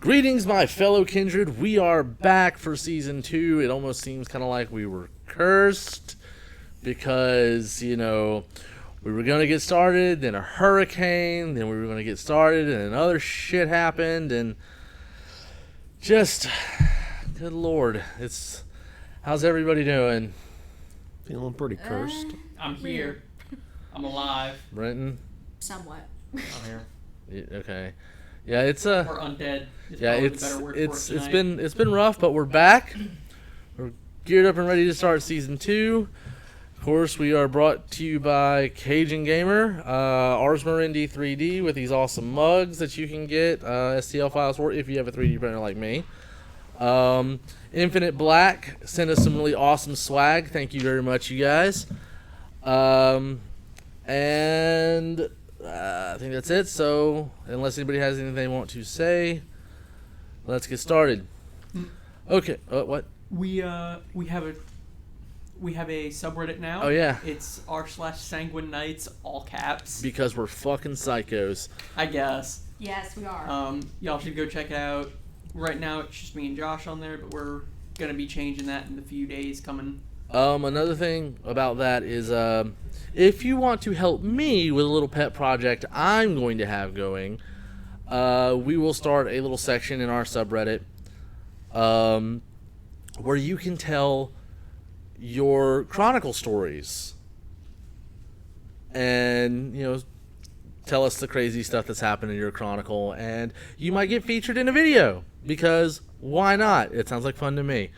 Greetings, my fellow kindred. We are back for season 2. It almost seems kind of like we were cursed because, we were going to get started, then a hurricane, then we were going to get started, and then other shit happened, and just, good lord, how's everybody doing? Feeling pretty cursed. I'm here. I'm alive. Brenton? Somewhat. I'm here. Okay. Yeah, it's Or undead. It's been rough, but we're back. We're geared up and ready to start season 2. Of course, we are brought to you by Cajun Gamer, Arsmarindi 3D with these awesome mugs that you can get STL files for if you have a 3D printer like me. Infinite Black sent us some really awesome swag. Thank you very much, you guys. And I think that's it. So, unless anybody has anything they want to say, let's get started. Okay. What? We have a subreddit now. Oh yeah. It's r/Sanguine Knights, all caps. Because we're fucking psychos. I guess. Yes, we are. Y'all should go check it out. Right now it's just me and Josh on there, but we're gonna be changing that in the few days coming. Another thing about that is, if you want to help me with a little pet project I'm going to have going, we will start a little section in our subreddit, where you can tell your chronicle stories. And, tell us the crazy stuff that's happened in your chronicle, and you might get featured in a video, because why not? It sounds like fun to me.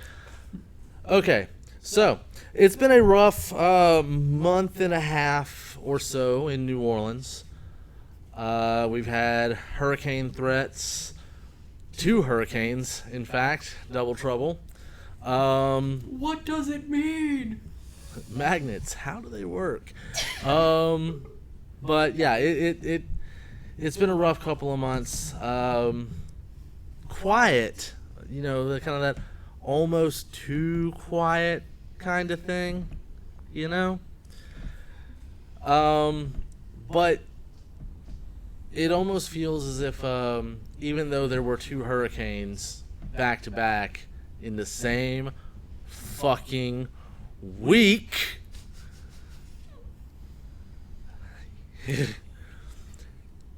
Okay. So, it's been a rough month and a half or so in New Orleans. We've had hurricane threats, 2 hurricanes, in fact, double trouble. What does it mean? Magnets, how do they work? But yeah, it's been a rough couple of months. Quiet, the kind of that almost too quiet kind of thing, but it almost feels as if even though there were 2 hurricanes back to back in the same fucking week,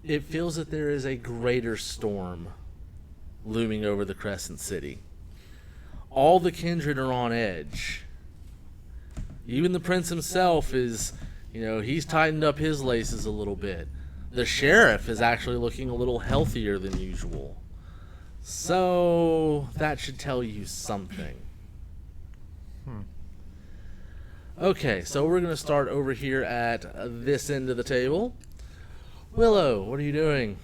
it feels that there is a greater storm looming over the Crescent City. All the kindred are on edge. Even the prince himself is, he's tightened up his laces a little bit. The sheriff is actually looking a little healthier than usual. So, that should tell you something. Okay, so we're going to start over here at this end of the table. Willow, what are you doing?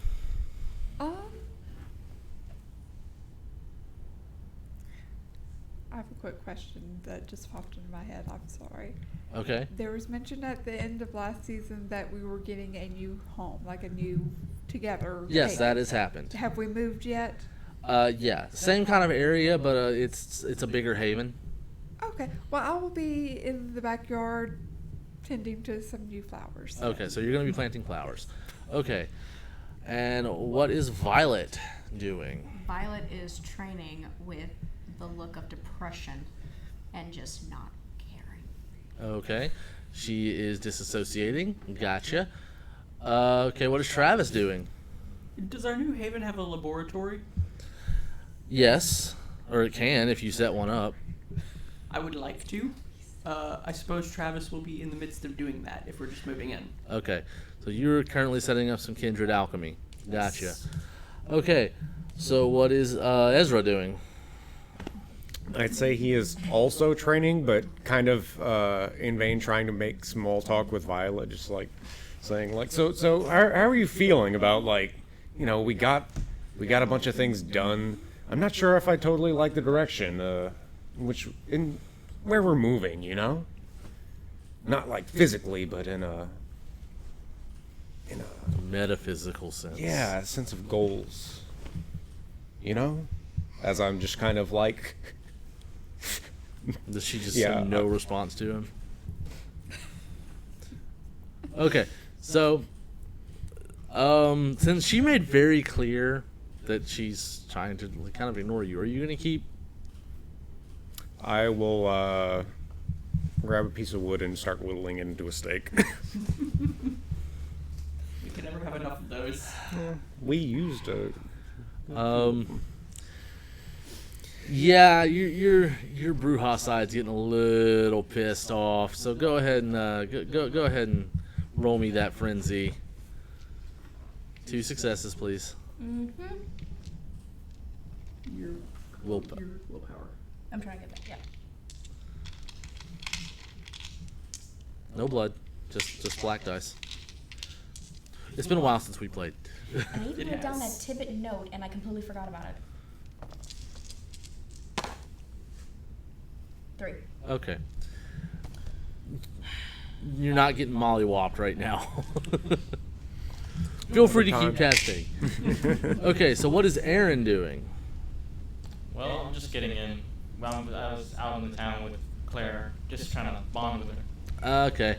I have a quick question that just popped into my head. I'm sorry. Okay. There was mention at the end of last season that we were getting a new home, like a new together. Yes, that has happened. Have we moved yet? Yeah, same kind of area, but it's a bigger haven. Okay. Well, I will be in the backyard tending to some new flowers. Okay, so you're going to be planting flowers. Okay. And what is Violet doing? Violet is training with the look of depression and just not caring. Okay. She is disassociating. Gotcha. Okay, what is Travis doing? Does our new haven have a laboratory? Yes. Or it can if you set one up. I would like to. I suppose Travis will be in the midst of doing that if we're just moving in. Okay. So you're currently setting up some kindred alchemy. Gotcha. Okay. So what is Ezra doing? I'd say he is also training, but kind of in vain trying to make small talk with Violet, just like saying like, so how are you feeling about we got a bunch of things done. I'm not sure if I totally like the direction where we're moving, not like physically, but in a metaphysical sense. Yeah, a sense of goals. As I'm just kind of like. Does she just send no response to him? Okay, so since she made very clear that she's trying to kind of ignore you. Are you gonna keep? I will grab a piece of wood and start whittling it into a steak. We can never have enough of those. We used a. Yeah, your Bruja side's getting a little pissed off. So go ahead and go ahead and roll me that frenzy. 2 successes, please. Mm-hmm. Your Willpower. your willpower. I'm trying to get that. Yeah. No blood, just black dice. It's been a while since we played. And I even It wrote down that has. tidbit note, and I completely forgot about it. 3. Okay. You're not getting mollywopped right now. Feel free to keep testing. Okay, so what is Aaron doing? Well, I'm just getting in. Well, I was out in the town with Claire, just trying to bond with her. Okay.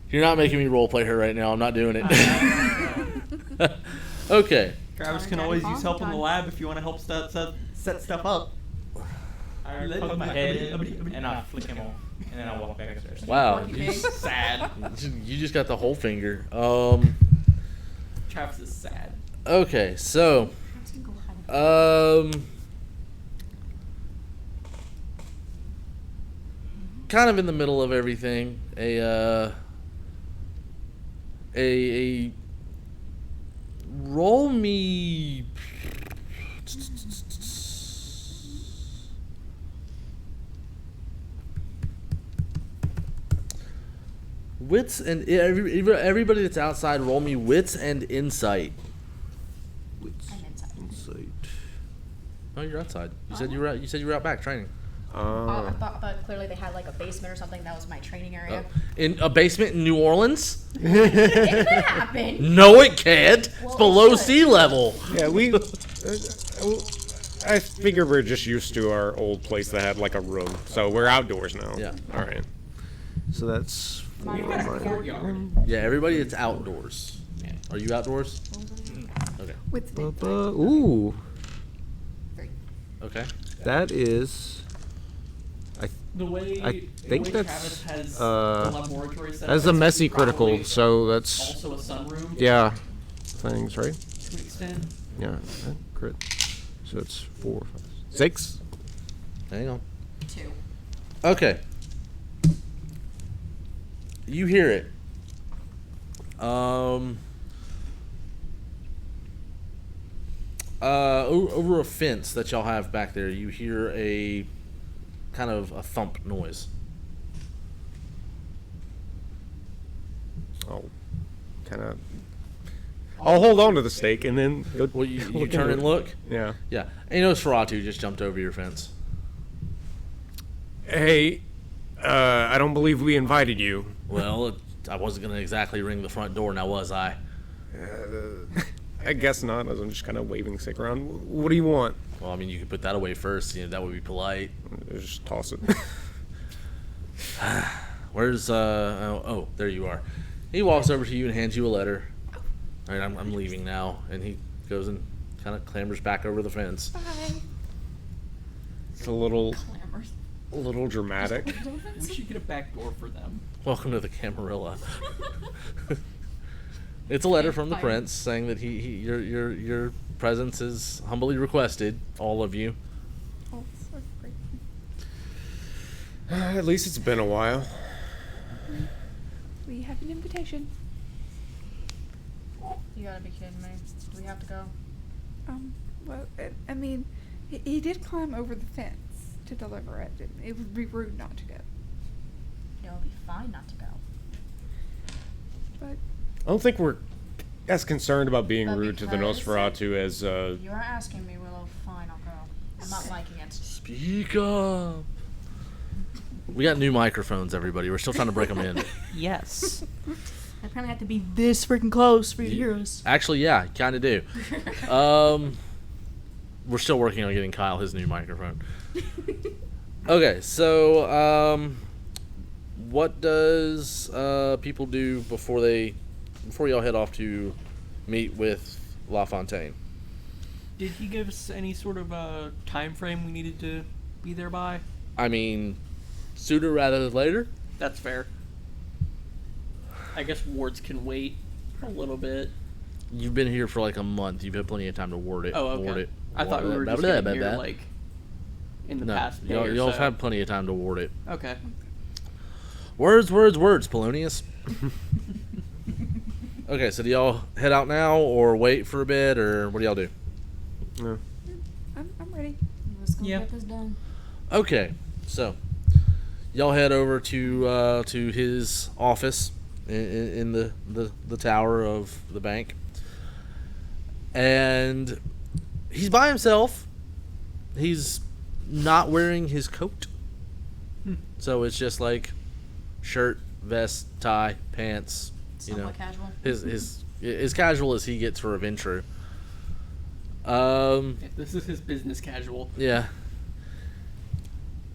You're not making me roleplay her right now. I'm not doing it. Okay. Travis can Daddy always Bomb use help in the time. lab if you want to help set stuff up. I poke my head in and I flick him off, and then I walk back upstairs. Wow. Porky You, pig. Sad. you just got the whole finger. Travis is sad. Okay, so Perhaps you can go hide in kind of in the middle of everything, a roll me wits and everybody that's outside, roll me wits and insight. I'm inside. Oh, you're outside. You said you were out. You said you were out back training. I thought clearly they had like a basement or something. That was my training area. In a basement in New Orleans? It could happen. No, it can't. Well, It's below it should. sea level. Yeah, we. I figure we're just used to our old place that had like a room, so we're outdoors now. Yeah. All right. So that's You got a courtyard. Yeah, everybody that's outdoors. Are you outdoors? Okay. With me. ooh, 3. Okay. that is. The way I think the way that's, Travis has uh, the laboratory set That's up, a messy it's probably critical, so that's also a sunroom yeah, things right. to an extent. Yeah, crit. So it's 4, 5, 6. Hang on. 2. Okay. You hear it. Over a fence that y'all have back there, you hear a kind of a thump noise. I'll kind of. I'll hold on to the stake and then. Go Well, you look turn into and it. look. Yeah. Yeah. And you know Sferatu just jumped over your fence. Hey, I don't believe we invited you. Well, I wasn't gonna exactly ring the front door, now was I? I guess not. I'm just kind of waving stick around. What do you want? Well, I mean, you could put that away first. You know, that would be polite. Just toss it. Where's oh, there you are. He walks over to you and hands you a letter. All right, I'm leaving now, and he goes and kind of clambers back over the fence. Bye. It's a little Clammers. dramatic. We should get a back door for them. Welcome to the Camarilla. It's a letter from the Fine. prince saying that your presence is humbly requested, all of you. Oh, so great. At least it's been a while. We have an invitation. You gotta be kidding me. Do we have to go? Well, I mean, he did climb over the fence to deliver it. It would be rude not to go. It'll be fine not to go. But I don't think we're as concerned about being But rude to the because- Nosferatu as You are asking me, Willow. Fine, I'll go. I'm not liking it. Speak up. We got new microphones, everybody. We're still trying to break them in. Yes. I apparently have to be this freaking close for you to hear us. Actually, yeah, kind of do. We're still working on getting Kyle his new microphone. Okay, so what does people do before y'all head off to meet with La Fontaine? Did he give us any sort of time frame we needed to be there by? I mean, sooner rather than later. That's fair. I guess wards can wait a little bit. You've been here for like a month. You've had plenty of time to ward it. Oh, okay. Ward it. I thought we were just Blah, getting blah, here, blah. like, in the No, past day or y'all have so. had plenty of time to ward it. Okay. Words, Polonius. Okay, so do y'all head out now, or wait for a bit, or what do y'all do? No. I'm ready. Let's go Yeah. get this done. Okay, so y'all head over to his office in the tower of the bank, and he's by himself. He's not wearing his coat, so it's just like shirt, vest, tie, pants. You know, Somewhat casual. his as casual as he gets for a venture. Yeah, this is his business casual. Yeah.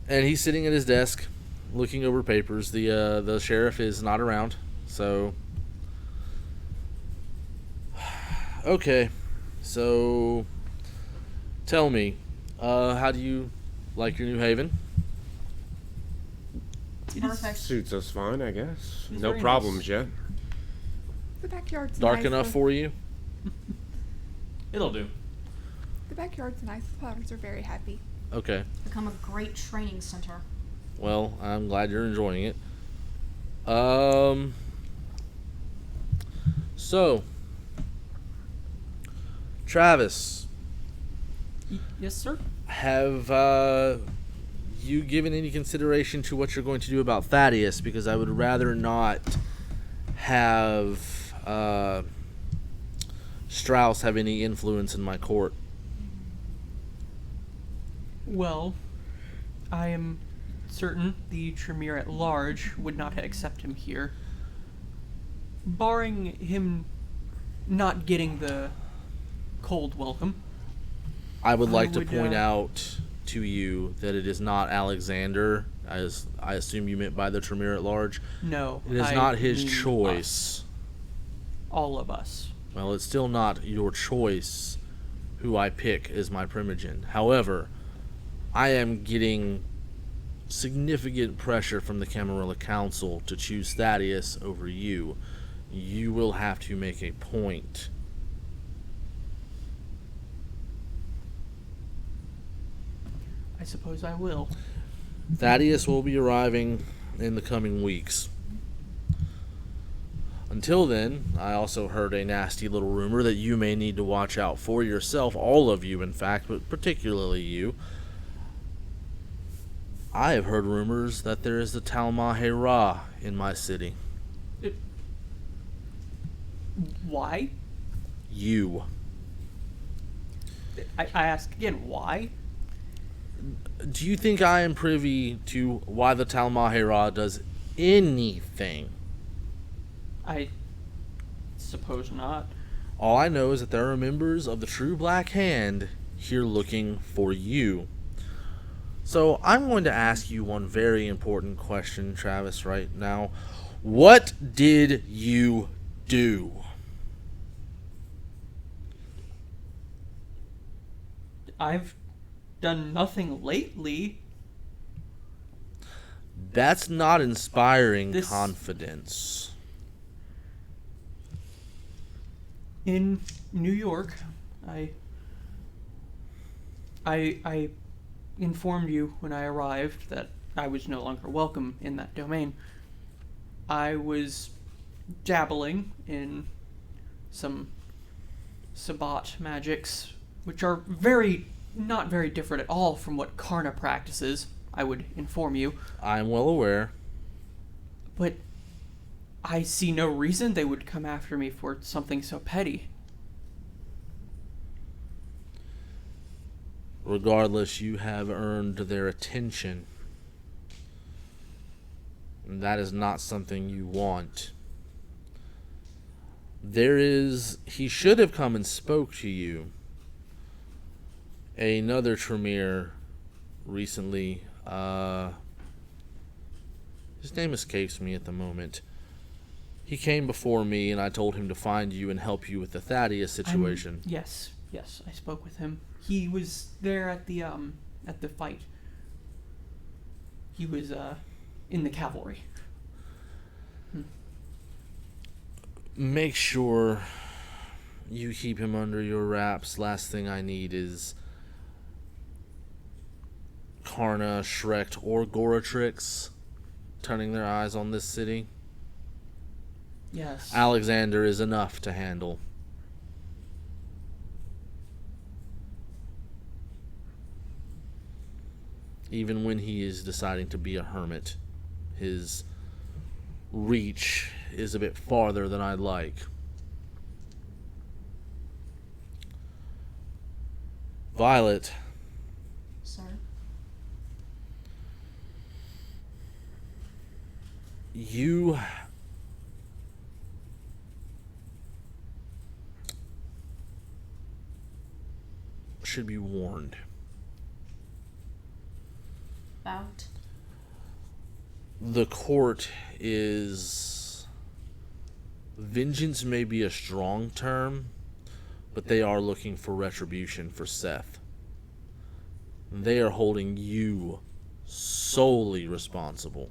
And he's sitting at his desk, looking over papers. The sheriff is not around, so. Okay, so tell me, how do you like your new haven? Perfect. Suits us fine, I guess. It's No very problems nice. yet. The backyard's Dark nice. enough for you? It'll do. The backyard's nice. The flowers are very happy. Okay. Become a great training center. Well, I'm glad you're enjoying it. So, Travis, Yes, sir. have you given any consideration to what you're going to do about Thaddeus? Because I would rather not have Strauss have any influence in my court. Well, I am certain the Tremere at large would not accept him here. Barring him not getting the cold welcome. I would like to would, point out to you that it is not Alexander, as I assume you meant by the Tremere at large. No. It is I not his mean choice. us. All of us. Well, it's still not your choice who I pick as my primogen. However, I am getting significant pressure from the Camarilla Council to choose Thaddeus over you. You will have to make a point. I suppose I will. Thaddeus will be arriving in the coming weeks. Until then, I also heard a nasty little rumor that you may need to watch out for yourself, all of you in fact, but particularly you. I have heard rumors that there is a Talmahera in my city. Why? You. I ask again, why? Do you think I am privy to why the Talmahera does anything? I suppose not. All I know is that there are members of the True Black Hand here looking for you. So I'm going to ask you one very important question, Travis, right now. What did you do? I've done nothing lately. That's not inspiring This- confidence. In New York, I informed you when I arrived that I was no longer welcome in that domain. I was dabbling in some Sabbat magics, which are not very different at all from what Karna practices, I would inform you. I'm well aware. But I see no reason they would come after me for something so petty. Regardless, you have earned their attention. And that is not something you want. He should have come and spoke to you. Another Tremere recently, his name escapes me at the moment. He came before me and I told him to find you and help you with the Thaddeus situation. Yes, Yes, I spoke with him. He was there at the fight. He was in the cavalry. Make sure you keep him under your wraps. Last thing I need is Karna, Shrek, or Goratrix turning their eyes on this city. Yes. Alexander is enough to handle. Even when he is deciding to be a hermit, his reach is a bit farther than I'd like. Violet, Sir? you should be warned. About? The court is... Vengeance may be a strong term, but they are looking for retribution for Seth. They are holding you solely responsible.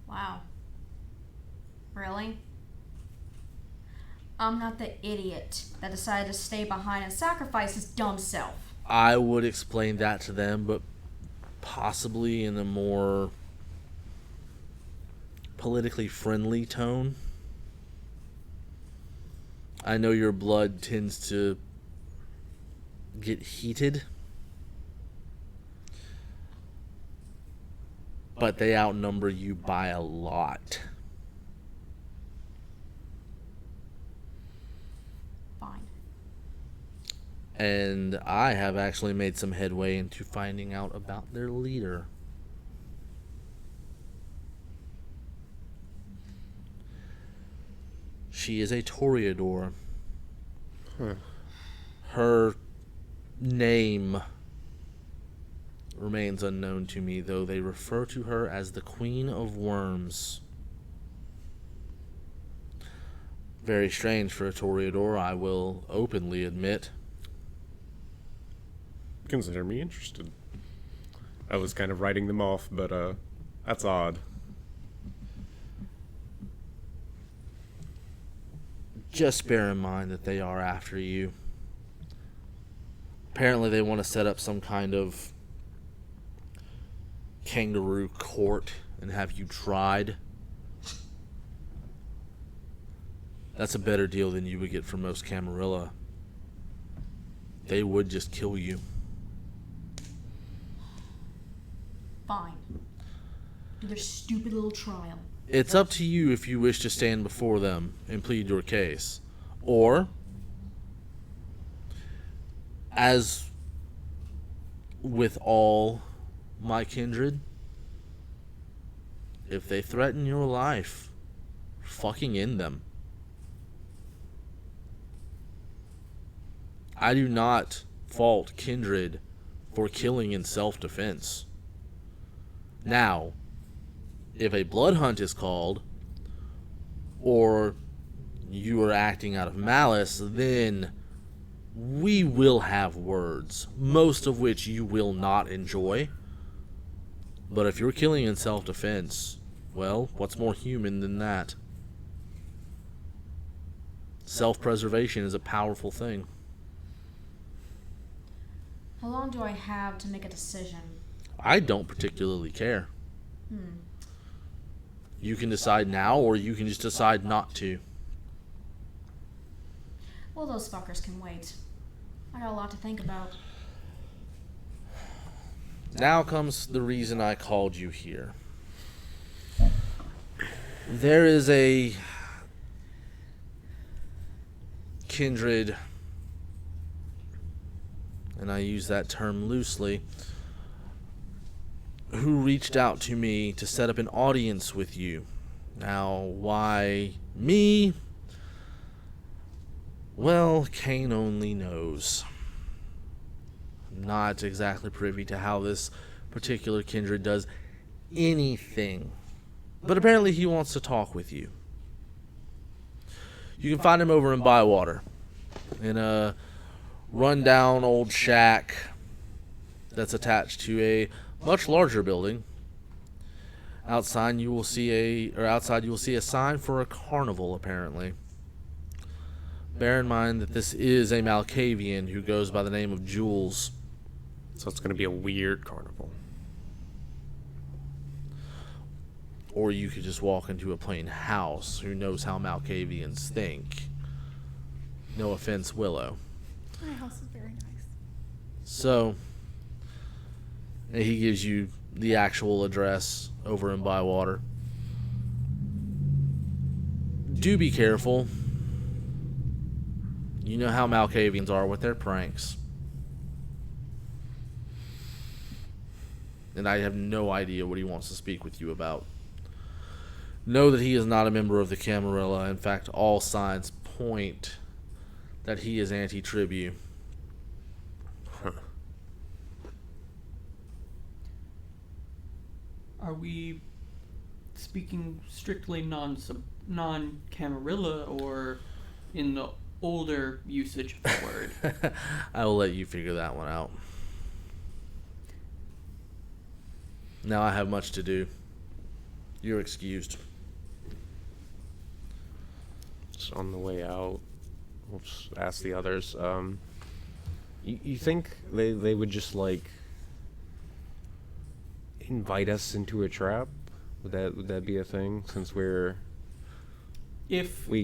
Wow. Really? I'm not the idiot that decided to stay behind and sacrifice his dumb self. I would explain that to them, but possibly in a more politically friendly tone. I know your blood tends to get heated, but they outnumber you by a lot. Fine. And I have actually made some headway into finding out about their leader. She is a Toreador. Huh. Her name remains unknown to me, though they refer to her as the Queen of Worms. Very strange for a Toreador, I will openly admit. Consider me interested. I was kind of writing them off, but that's odd. Just bear in mind that they are after you. Apparently they want to set up some kind of kangaroo court and have you tried. That's a better deal than you would get from most Camarilla. They would just kill you. Fine. Do their stupid little trial. It's up to you if you wish to stand before them and plead your case. Or, as with all my kindred, if they threaten your life, fucking end them. I do not fault kindred for killing in self-defense. Now, if a blood hunt is called, or you are acting out of malice, then we will have words, most of which you will not enjoy. But if you're killing in self-defense, well, what's more human than that? Self-preservation is a powerful thing. How long do I have to make a decision? I don't particularly care. You can decide now, or you can just decide not to. Well, those fuckers can wait. I got a lot to think about. Now comes the reason I called you here. There is a kindred, and I use that term loosely, who reached out to me to set up an audience with you. Now, why me? Well, Kane only knows. I'm not exactly privy to how this particular kindred does anything. But apparently he wants to talk with you. You can find him over in Bywater, in a rundown old shack that's attached to a much larger building. Outside you will see a sign for a carnival, apparently. Bear in mind that this is a Malkavian who goes by the name of Jules. So it's going to be a weird carnival. Or you could just walk into a plain house. Who knows how Malkavians think? No offense, Willow. My house is very nice. So, and he gives you the actual address over in Bywater. Do be careful. You know how Malkavians are with their pranks. And I have no idea what he wants to speak with you about. Know that he is not a member of the Camarilla. In fact, all signs point that he is anti-tribu. Are we speaking strictly non-Camarilla or in the older usage of the word? I will let you figure that one out. Now I have much to do. You're excused. Just on the way out, we'll just ask the others. You think they would just like invite us into a trap? Would that be a thing? Since we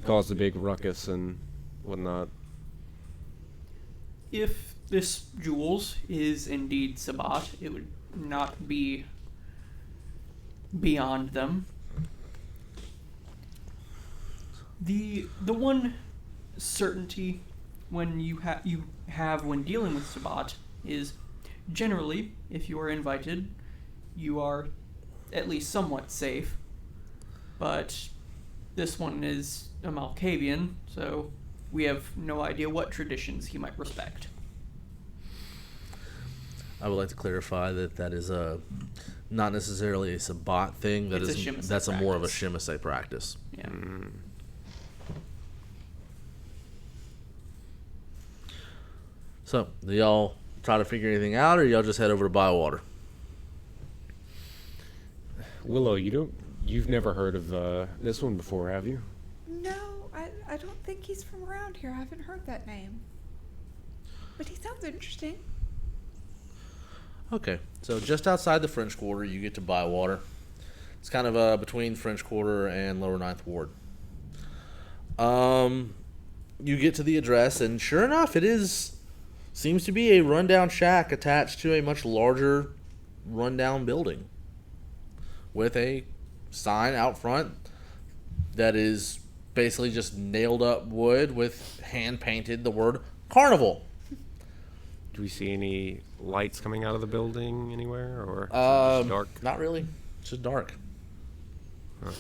caused a big ruckus and whatnot. If this Jules is indeed Sabat, it would not be beyond them. The one certainty when you have when dealing with Sabat is generally, if you are invited, you are at least somewhat safe. But this one is a Malkavian, so we have no idea what traditions he might respect. I would like to clarify that is not necessarily a Sabat thing. That's more of a Shimase practice. Yeah. So, do y'all try to figure anything out, or y'all just head over to Bywater? Willow, you've never heard of this one before, have you? No, I don't think he's from around here. I haven't heard that name. But he sounds interesting. Okay, so just outside the French Quarter, you get to Bywater. It's kind of between French Quarter and Lower Ninth Ward. You get to the address, and sure enough, seems to be a rundown shack attached to a much larger rundown building with a sign out front that is basically just nailed up wood with hand painted the word Carnival. Do we see any lights coming out of the building anywhere, or is it just dark? Not really. It's just dark. Huh.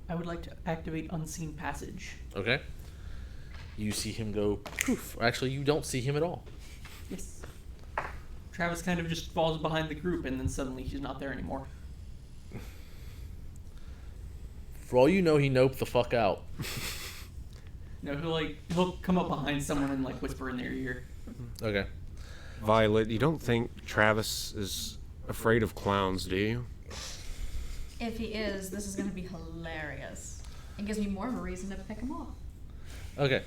I would like to activate Unseen Passage. Okay. You see him go poof. Actually, you don't see him at all. Yes. Travis kind of just falls behind the group, and then suddenly he's not there anymore. For all you know, he noped the fuck out. No, he'll come up behind someone and whisper in their ear. Okay. Violet, you don't think Travis is afraid of clowns, do you? If he is, this is going to be hilarious. It gives me more of a reason to pick him off. Okay.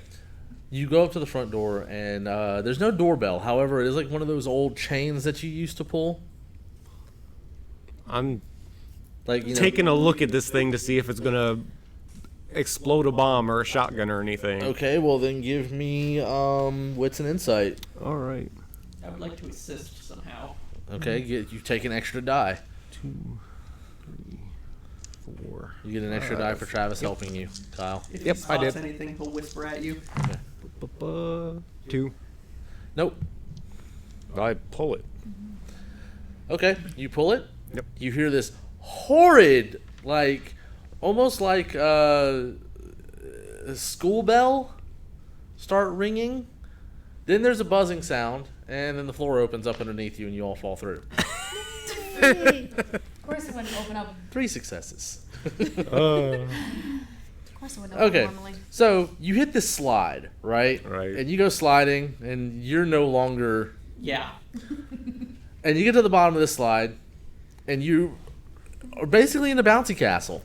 You go up to the front door, and there's no doorbell. However, it is like one of those old chains that you used to pull. I'm taking a look at this thing to see if it's going to explode a bomb or a shotgun or anything. Okay, well then give me wits and insight. All right. I would like to assist somehow. Okay, you take an extra die. 2, 3, 4. You get an extra die for Travis helping you, Kyle. If Yep, he I spots did. anything, he'll whisper at you. 2. Nope. I pull it. Okay, you pull it. Yep. You hear this horrid, almost like a school bell start ringing. Then there's a buzzing sound, and then the floor opens up underneath you, and you all fall through. Of course it wouldn't open up. 3 successes. Of course also would know Okay, normally. so you hit this slide, right? Right. And you go sliding, and you're no longer. Yeah. And you get to the bottom of this slide, and you are basically in a bouncy castle.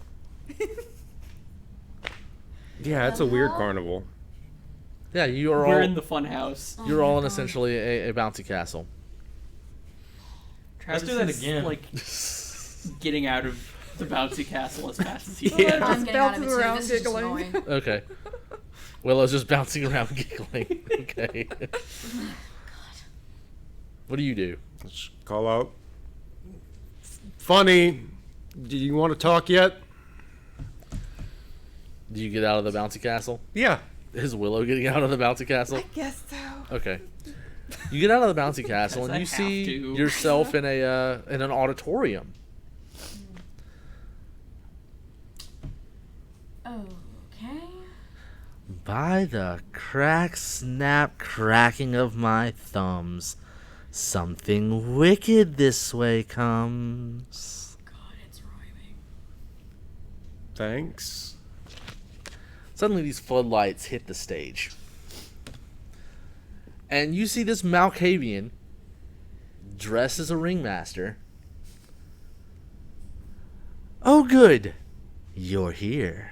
Yeah, it's a weird hell? carnival. Yeah, you are We're all. in the fun house. You're Oh all my in God. essentially a bouncy castle. Travis do that is, again. like, getting out of the bouncy castle as fast as he Yeah. can. I'm Just getting out of it bounces too. around This is just giggling. annoying. Okay. Willow's just bouncing around giggling. Okay. What do you do? Let's call out. Funny. Do you want to talk yet? Do you get out of the bouncy castle? Yeah. Is Willow getting out of the bouncy castle? I guess so. Okay. You get out of the bouncy castle Because and I you have see to. yourself in an auditorium. Okay. By the crack snap cracking of my thumbs, something wicked this way comes. God, it's rhyming. Thanks. Suddenly these floodlights hit the stage. And you see this Malkavian dressed as a ringmaster. Oh good, you're here.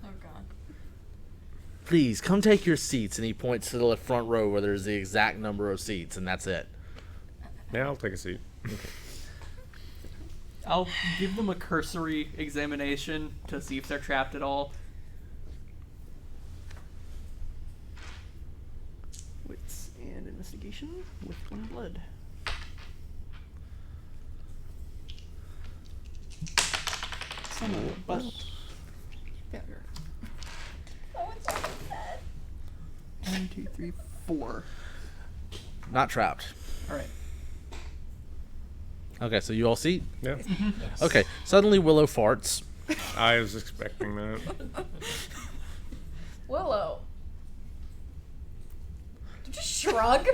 Oh God. Please come take your seats. And he points to the front row where there's the exact number of seats, and that's it. Yeah, I'll take a seat. I'll give them a cursory examination to see if they're trapped at all. Wits and investigation with 1 blood. Son of a butt. Better. 1, 2, 3, 4. Not trapped. All right. Okay, so you all seat? Yeah. Okay, suddenly Willow farts. I was expecting that. Willow. Did you just shrug?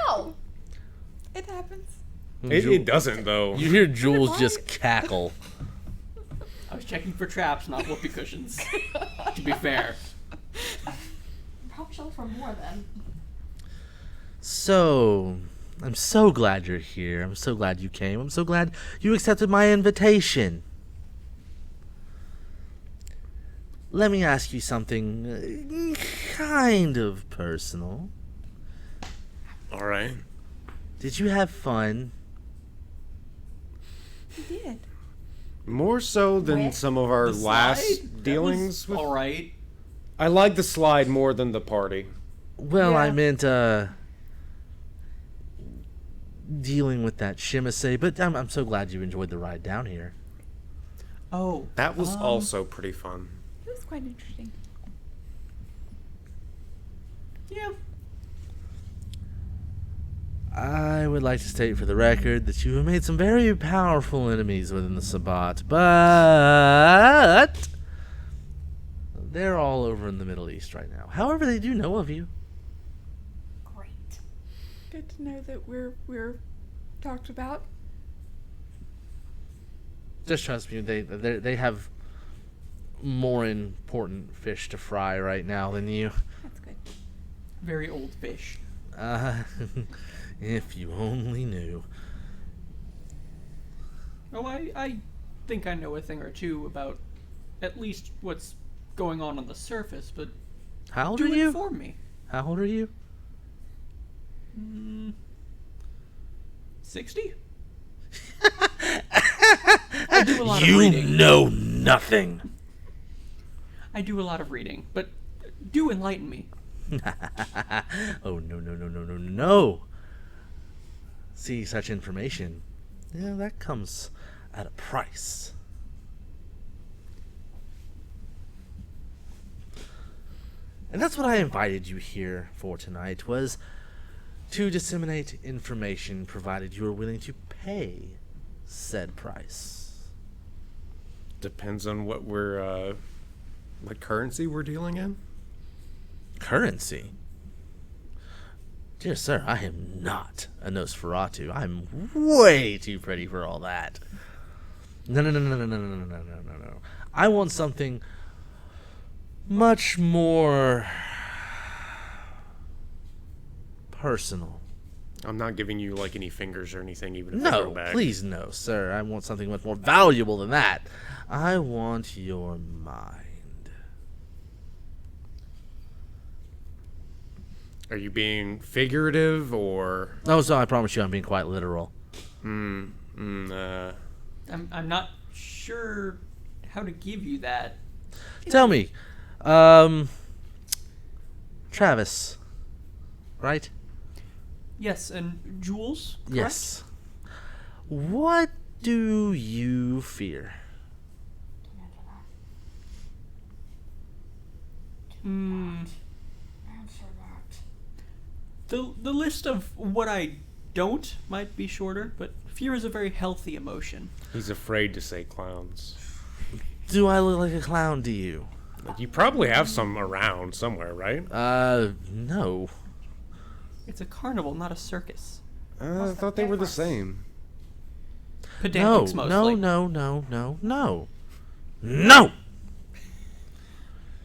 Down. It happens. It doesn't, though. You hear Jules just cackle. I was checking for traps, not whoopee cushions. To be fair. Probably should look for more then. So, I'm so glad you're here. I'm so glad you came. I'm so glad you accepted my invitation. Let me ask you something kind of personal. All right. Did you have fun? He did. More so than With some of our The last slide? dealings That was with. all right. I like the slide more than the party. Well, I Yeah. meant, dealing with that Shimasei, but I'm so glad you enjoyed the ride down here. Oh, That was also pretty fun. It was quite interesting. yeah. I would like to state for the record that you have made some very powerful enemies within the Sabbat, but they're all over in the Middle East right now. However, they do know of you. Great. Good to know that we're talked about. Just trust me, they have more important fish to fry right now than you. That's good. Very old fish. If you only knew. Oh, I think I know a thing or two about at least what's going on the surface, but How old do are you? inform me. How old are you? 60? I do a lot of You reading. know nothing. I do a lot of reading, but do enlighten me. Oh, no. See, such information, yeah, that comes at a price. And that's what I invited you here for tonight, was to disseminate information, provided you are willing to pay said price. Depends on what what currency we're dealing in. Currency? Dear sir, I am not a Nosferatu. I'm way too pretty for all that. No. I want something much more personal. I'm not giving you like any fingers or anything, even if I No, go back. please no, sir. I want something much more valuable than that. I want your mind. Are you being figurative or? Oh, so I promise you I'm being quite literal. I'm not sure how to give you that. Tell me, Travis, right? Yes, and Jules, correct? Yes. What do you fear? The list of what I don't might be shorter, but fear is a very healthy emotion. He's afraid to say clowns. Do I look like a clown to you? You probably have some around somewhere, right? No. It's a carnival, not a circus. I thought they were the same. Pedantics mostly. No!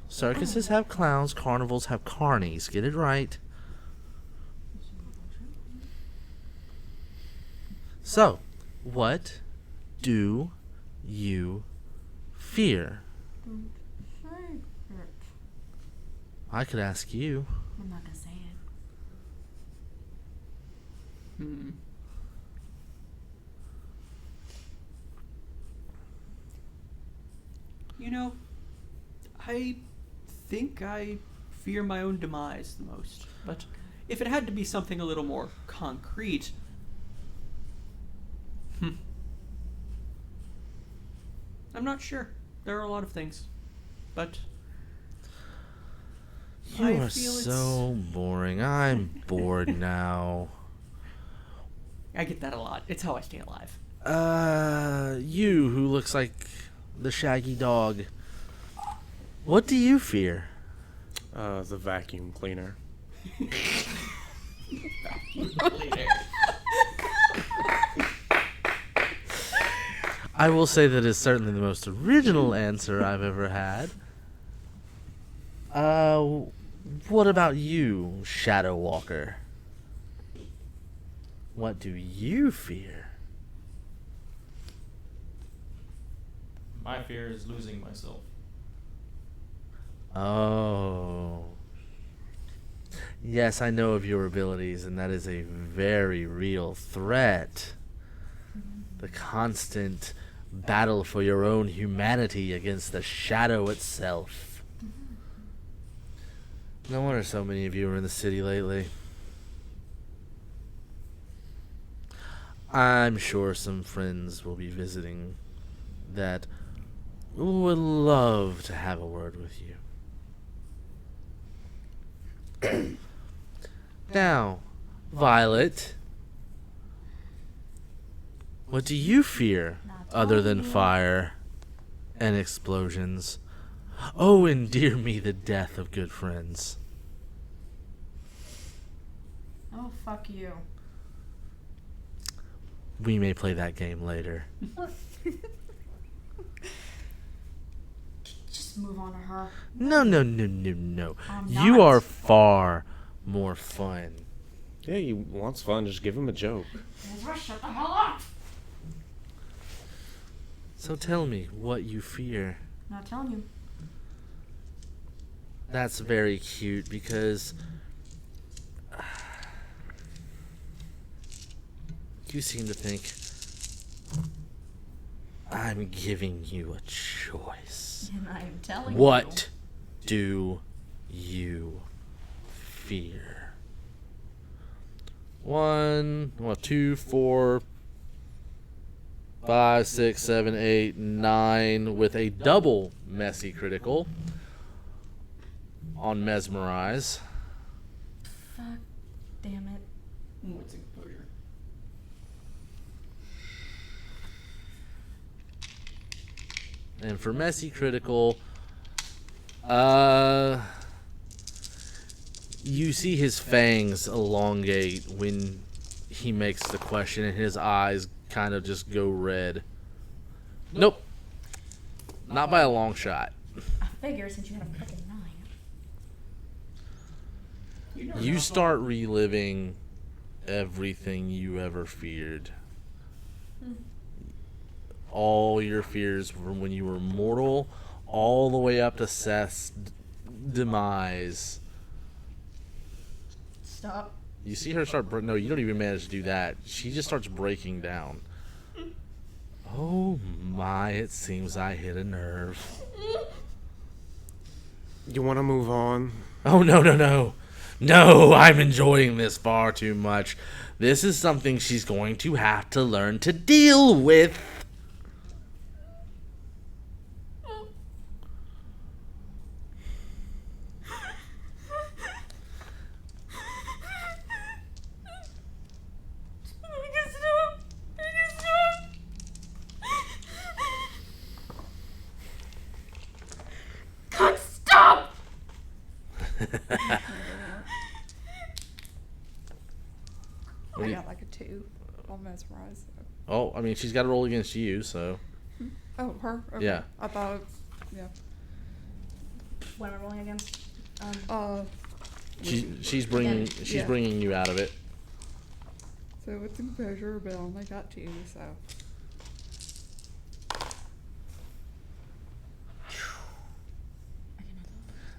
Circuses have clowns, carnivals have carnies. Get it right. So, what do you fear? I could ask you. I'm not gonna say it. You know, I think I fear my own demise the most. But if it had to be something a little more concrete, I'm not sure. There are a lot of things, but You I are feel so boring. I'm bored now. I get that a lot. It's how I stay alive. You who looks like the shaggy dog. What do you fear? The vacuum cleaner. I will say that is certainly the most original answer I've ever had. What about you, Shadow Walker? What do you fear? My fear is losing myself. Oh. Yes, I know of your abilities, and that is a very real threat. The constant battle for your own humanity against the shadow itself. No wonder so many of you are in the city lately. I'm sure some friends will be visiting that would love to have a word with you. Now, Violet, what do you fear other than fire and explosions? Oh, endear me the death of good friends. Oh, fuck you. We may play that game later. Just move on to her. No. You are far more fun. Yeah, he wants fun. Just give him a joke. Shut the hell up! So tell me what you fear. Not telling you. That's very cute because you seem to think I'm giving you a choice. And I am telling What do you fear? 2, 4, 5, 6, 7, 8, 9 with a double messy critical on Mesmerize. Fuck. Damn it. What's exposure? And for messy critical, you see his fangs elongate when he makes the question, and his eyes kind of just go red. Nope. Not by a long shot. I figure since you had a fucking 9. You start reliving everything you ever feared. All your fears from when you were mortal, all the way up to Seth's demise. Stop. You see her start. No, you don't even manage to do that. She just starts breaking down. Oh my! It seems I hit a nerve. You want to move on? Oh no! No! I'm enjoying this far too much. This is something she's going to have to learn to deal with. God, stop! I got like a 2 on mesmerized. So. Oh, I mean, she's got to roll against you, so Oh, her? Okay. Yeah. I thought, yeah. What am I rolling against? she's bringing Yeah. bringing you out of it. So it's a composure, but I only got 2, so.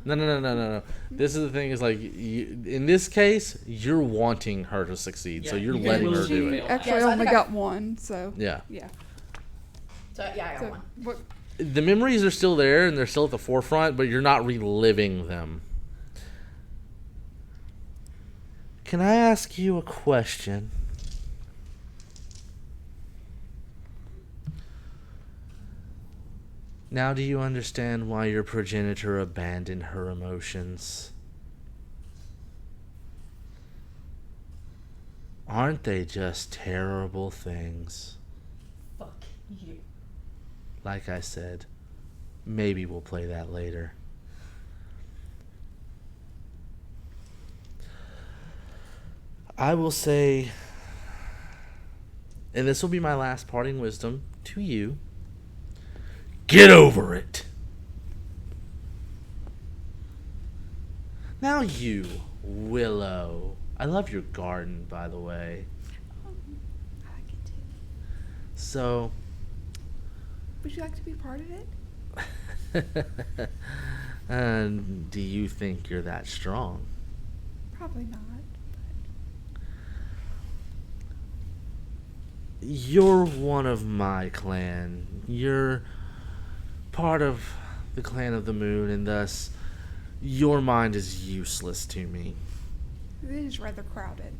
No. This is the thing. Is like in this case, you're wanting her to succeed, so Yeah, you're you letting can her will do she it. fail. Actually, Yeah, I so I only think got 1, so. Yeah. Yeah. So, yeah, I got So, one. what? The memories are still there and they're still at the forefront, but you're not reliving them. Can I ask you a question? Now, do you understand why your progenitor abandoned her emotions? Aren't they just terrible things? Fuck you. Like I said, maybe we'll play that later. I will say, and this will be my last parting wisdom to you, get over it. Now you, Willow. I love your garden, by the way. I like it too. So, Would you like to be part of it? and do you think you're that strong? Probably not. You're one of my clan. You're part of the clan of the moon, and thus your mind is useless to me. It is rather crowded.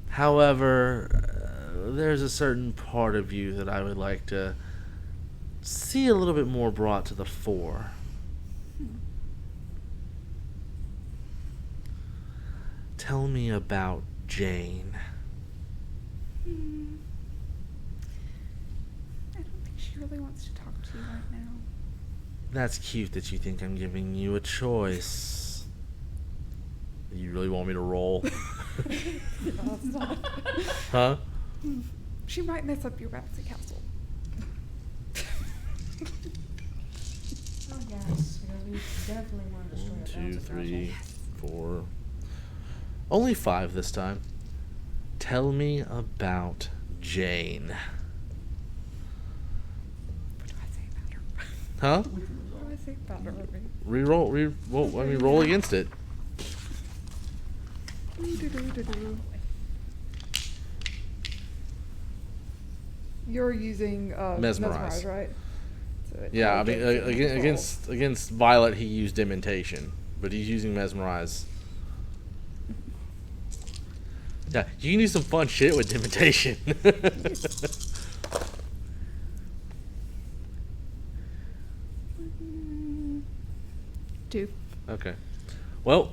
However, there's a certain part of you that I would like to see a little bit more brought to the fore. Tell me about Jane. I don't think she really wants to talk to you right now. That's cute that you think I'm giving you a choice. You really want me to roll? No, it's not. Huh? She might mess up your bouncy castle. Oh, yes, because we definitely want to destroy 1, our 2, bouncy 3, castle. 4. Only 5 this time. Tell me about Jane. What do I say about her? Huh? What do I say about her? Roll against it. Do-do-do-do-do. You're using Mesmerize. right? So it Yeah, I probably mean, gets it control. against Violet, he used Imitation, but he's using Mesmerize. Yeah, you can do some fun shit with Imitation. 2. Okay. Well,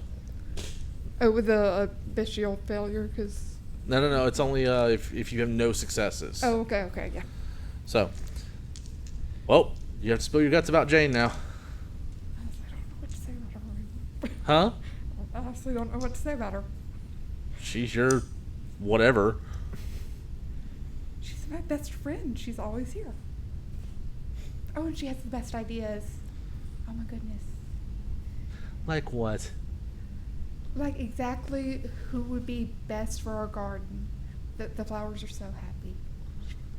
Oh, with a bestial failure, because. no. It's only if you have no successes. Oh, okay, yeah. So, well, you have to spill your guts about Jane now. I don't know what to say about her. Huh? I honestly don't know what to say about her. She's your whatever. She's my best friend. She's always here. Oh, and she has the best ideas. Oh my goodness. Like what? Like exactly who would be best for our garden. The flowers are so happy.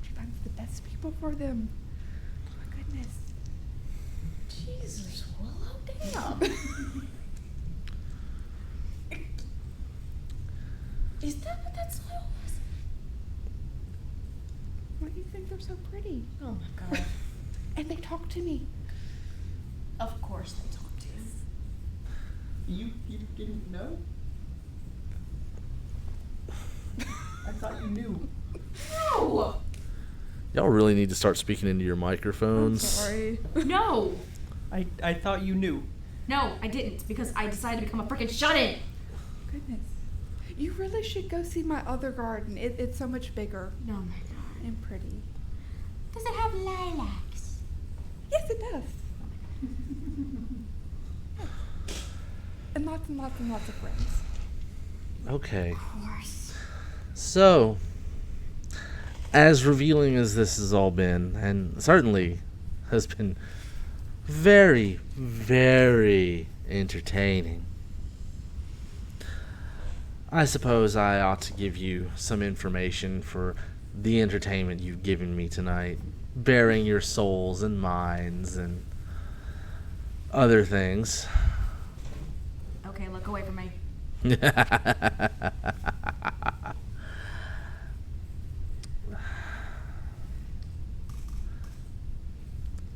She finds the best people for them. Oh my goodness. Jesus, Willow, damn. Is that what that soil was? Why do you think they're so pretty? Oh my god. And they talk to me. Of course they talk to you. You didn't know? I thought you knew. No! Y'all really need to start speaking into your microphones. Sorry. No! I thought you knew. No, I didn't, because I decided to become a freaking shut-in! Goodness. You really should go see my other garden. It's so much bigger Oh my god. and pretty. Does it have lilacs? Yes, it does. And lots and lots and lots of friends. Okay. Of course. So, as revealing as this has all been, and certainly has been very, very entertaining, I suppose I ought to give you some information for the entertainment you've given me tonight, bearing your souls and minds and other things. Okay, look away from me.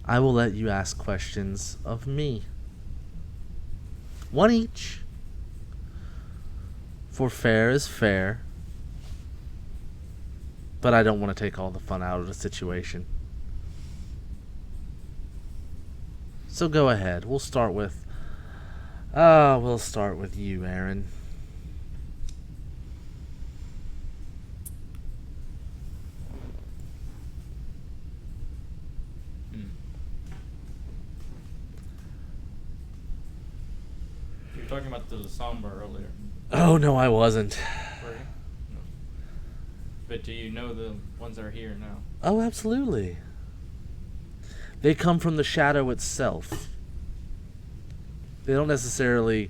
I will let you ask questions of me. One each. For fair is fair. But I don't want to take all the fun out of the situation. So go ahead. We'll start with you, Aaron. You were talking about the songbar earlier. Oh, no, I wasn't. Were you? No. But do you know the ones that are here now? Oh, absolutely. They come from the shadow itself. They don't necessarily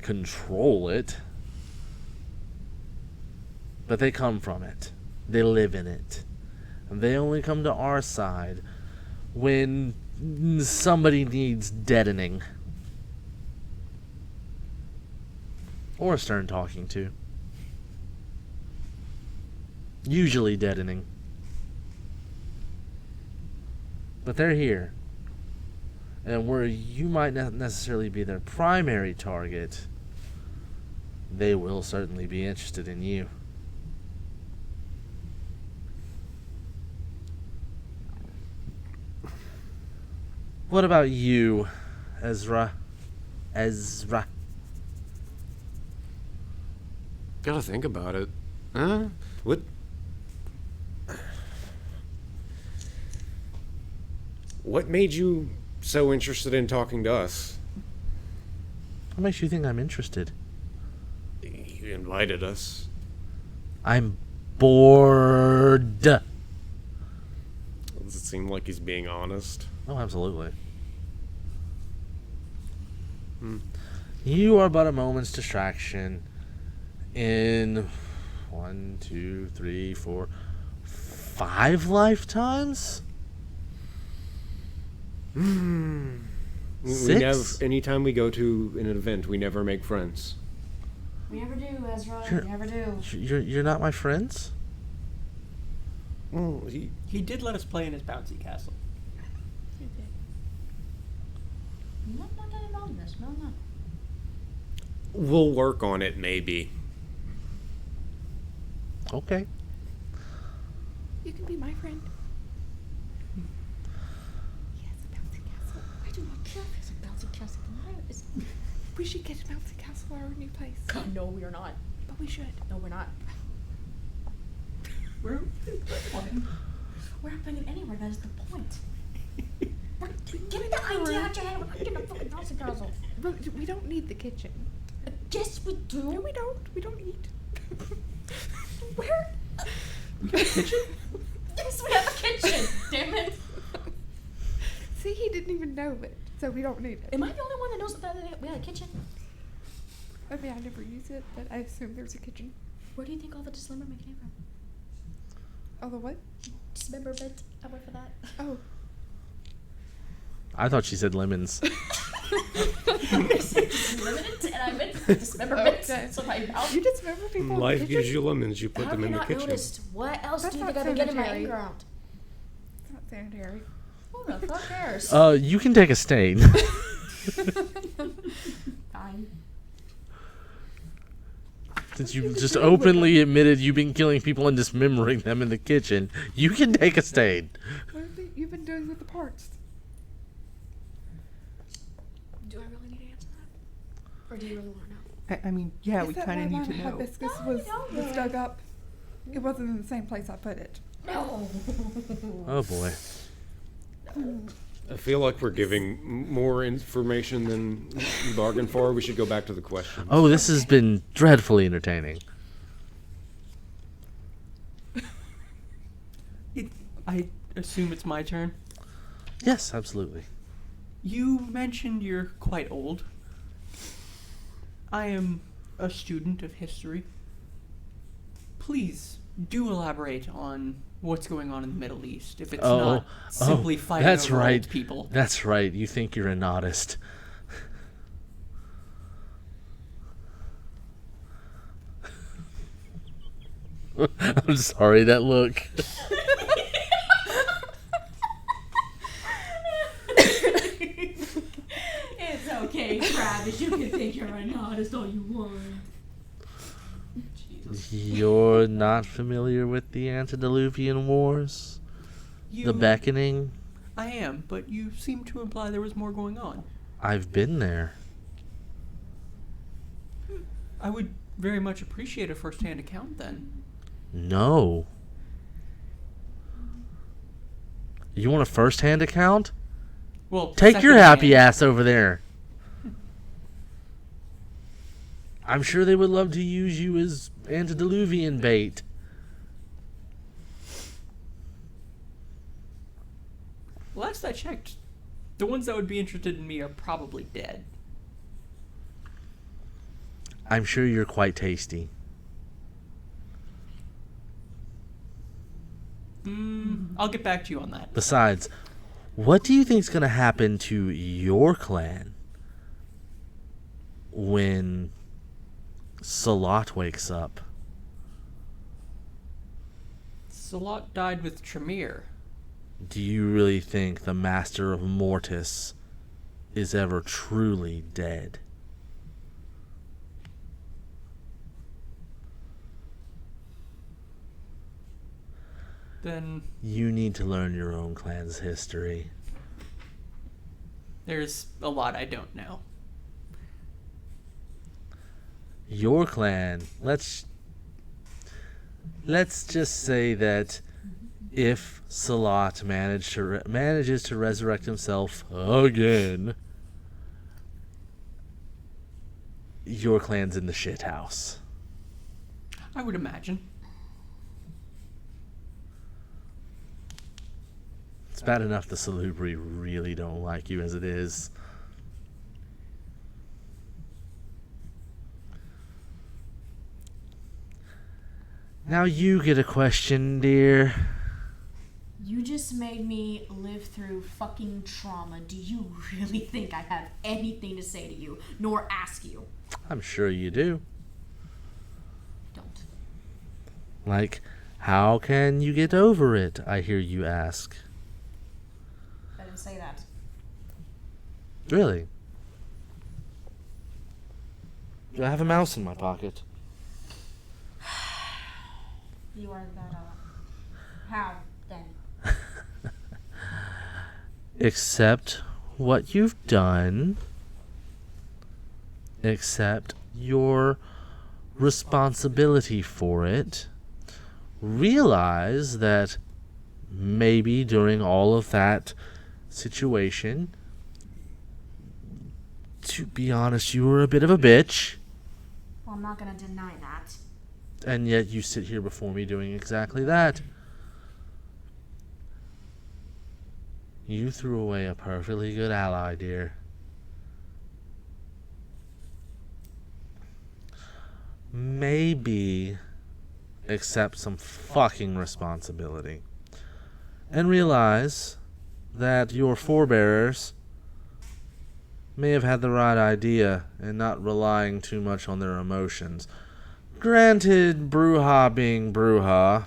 control it, but they come from it. They live in it. And they only come to our side when somebody needs deadening. Or a stern talking to. Usually deadening. But they're here. And where you might not necessarily be their primary target, they will certainly be interested in you. What about you, Ezra? Gotta think about it. Huh? What? What made you so interested in talking to us? What makes you think I'm interested? You invited us. I'm bored. Does it seem like he's being honest? Oh, absolutely. You are but a moment's distraction in 1, 2, 3, 4, 5 lifetimes? We 6? never. Anytime we go to an event, we never make friends. We never do, Ezra. Sure. We never do. You're not my friends? Well, He did let us play in his bouncy castle. No, not that involved in this. No, no. we'll work on it, maybe. Okay. You can be my friend. He has a bouncy castle. I do not care if it's a bouncy castle. We should get a bouncy castle at our new place. God, no, we are not. But we should. No, we're not. We're We're not putting it anywhere. That is the point. Get the idea out your head. We're not getting a fucking bouncy castle. But we don't need the kitchen. Yes, we do. No, we don't. We don't eat. Where? we got a kitchen? Yes, we have a kitchen. Damn it. See, he didn't even know it, so we don't need it. Am I the only one that knows that we had a kitchen? I mean, I never use it, but I assume there's a kitchen. Where do you think all the dismemberment came from? Oh, the what? Dismemberment. I went for that. Oh. I thought she said lemons. Dismemberment, and I meant dismemberment. Okay. So my mouth. You dismember people Life in the gives kitchen? you lemons, you put How them have in you the not kitchen. noticed? What else That's do you not think I've been getting my sanitary. anger out? It's not sanitary. Who the fuck cares? You can take a stain. Fine. Since you just openly admitted you've been killing people and dismembering them in the kitchen, you can take a stain. What have you've been doing with the parts? Do I really need to answer that? Or do you really want to know? I mean, yeah, Is we that kind of why need to my know. hibiscus No, was, we don't was really. dug up? It wasn't in the same place I put it. No. Oh boy. I feel like we're giving more information than we bargained for. We should go back to the question. Oh, this has been dreadfully entertaining. I assume it's my turn. Yes, absolutely. You mentioned you're quite old. I am a student of history. Please do elaborate on what's going on in the Middle East. If it's not simply fighting that's over right. old people. That's right. You think you're an artist. I'm sorry, that look. It's okay, Travis. You can think you're an artist all you want. You're not familiar with the antediluvian wars? The beckoning? I am, but you seem to imply there was more going on. I've been there. I would very much appreciate a first-hand account then. No. You want a first-hand account? Well, Take your happy second-hand. ass over there. I'm sure they would love to use you as antediluvian bait. Last I checked, the ones that would be interested in me are probably dead. I'm sure you're quite tasty. I'll get back to you on that. Besides, what do you think's going to happen to your clan when Salat wakes up? Salat died with Tremere. Do you really think the Master of Mortis is ever truly dead? Then You need to learn your own clan's history. there's a lot I don't know. Your clan, let's just say that if Salat manages to resurrect himself again, your clan's in the shit house. I would imagine. It's bad enough the Salubri really don't like you as it is. Now you get a question, dear. You just made me live through fucking trauma. Do you really think I have anything to say to you, nor ask you? I'm sure you do. Don't. Like, how can you get over it, I hear you ask. I didn't say that. Really? I have a mouse in my pocket. You are that, how, then? Accept what you've done. Accept your responsibility for it. Realize that maybe during all of that situation, to be honest, you were a bit of a bitch. Well, I'm not gonna deny that. And yet you sit here before me doing exactly that. You threw away a perfectly good ally, dear. Maybe accept some fucking responsibility and realize that your forebears may have had the right idea in not relying too much on their emotions. Granted, Bruja being Bruja.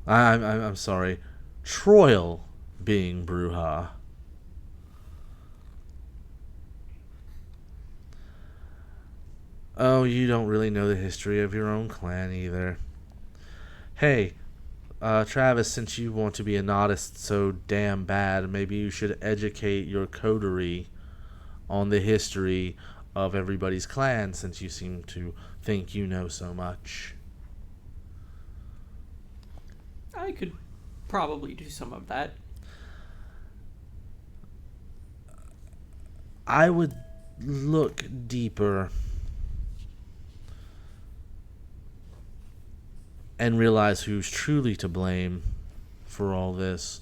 I'm sorry. Troil being Bruja. Oh, you don't really know the history of your own clan either. Hey, Travis, since you want to be an artist so damn bad, maybe you should educate your coterie on the history of everybody's clan, since you seem to think you know so much. I could probably do some of that. I would look deeper and realize who's truly to blame for all this,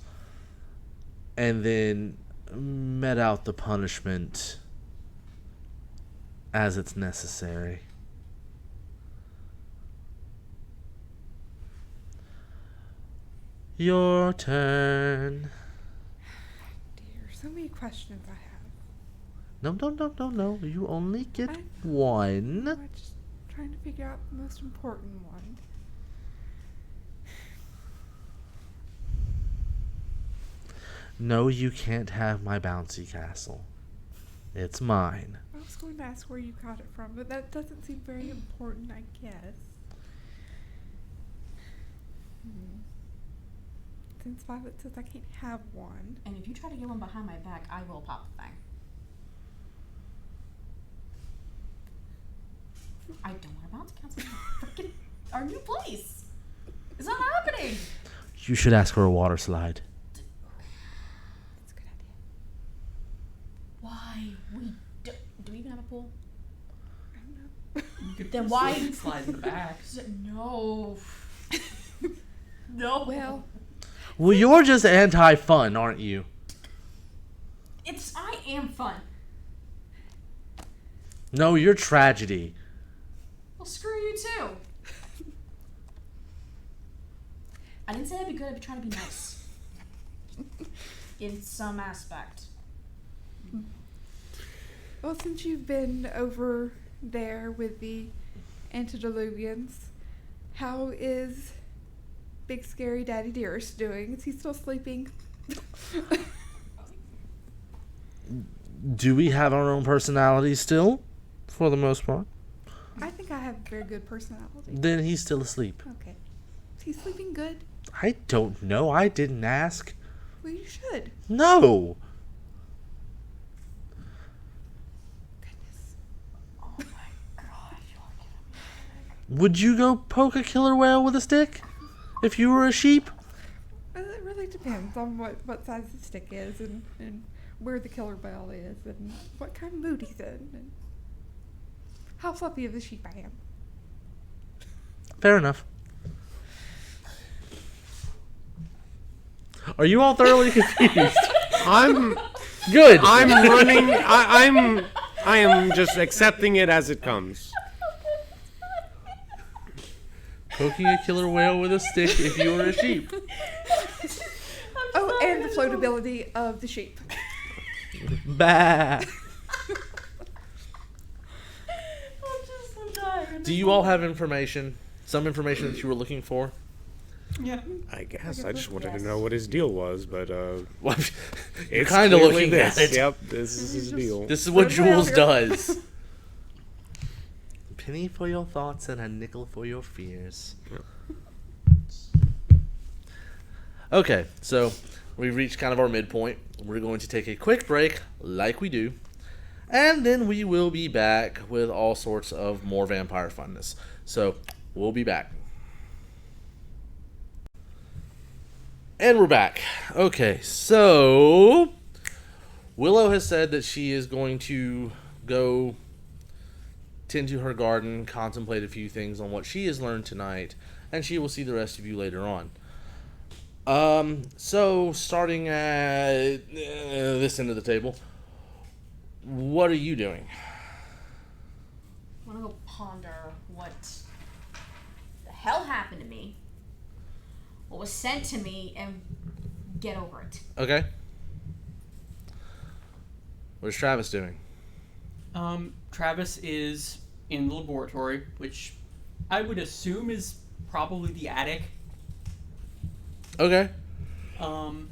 and then met out the punishment as it's necessary. Your turn. Dear, so many questions I have. No. You only get I'm one. just trying to figure out the most important one. No, you can't have my bouncy castle. It's mine. I was going to ask where you got it from, but that doesn't seem very important, I guess. Since Violet says I can't have one. And if you try to get one behind my back, I will pop the thing. I don't want to bounce castle. Freaking our new place. It's not happening. You should ask for a water slide. That's a good idea. Why? Do we even have a pool? I don't know. You could Then put why- slide slides in the back. No. No. Well, Well, you're just anti-fun, aren't you? I am fun. No, you're tragedy. Well, screw you too. I didn't say I'd be good. I'd be trying to be nice. In some aspect. well, since you've been over there with the antediluvians, how is Big Scary Daddy Dearest doing? Is he still sleeping? Do we have our own personalities still? For the most part. I think I have a very good personality. Then he's still asleep. Okay. Is he sleeping good? I don't know. I didn't ask. Well, you should. No. Goodness. Oh my gosh. Would you go poke a killer whale with a stick? If you were a sheep? It really depends on what size the stick is and where the killer whale is and what kind of mood he's in and how fluffy of a sheep I am. Fair enough. Are you all thoroughly confused? I'm Good. running. I am just accepting it as it comes. Poking a killer whale with a stick if you were a sheep. Oh, and the floatability of the sheep. Bah. I'm dying. Do you all have information? Some information that you were looking for? Yeah. I guess I just wanted to know what his deal was, but You're it's kind of clearly looking this. at it. Yep, this is his deal. This is what Good whale Jules here. does. A penny for your thoughts and a nickel for your fears. Okay, so we've reached kind of our midpoint. We're going to take a quick break, like we do, and then we will be back with all sorts of more vampire funness. So we'll be back. And we're back. Okay, so Willow has said that she is going to go tend to her garden, contemplate a few things on what she has learned tonight, and she will see the rest of you later on. So starting at this end of the table, what are you doing? I want to go ponder what the hell happened to me, what was sent to me, and get over it. Okay. What is Travis doing? Travis is in the laboratory, which I would assume is probably the attic. Okay. Um,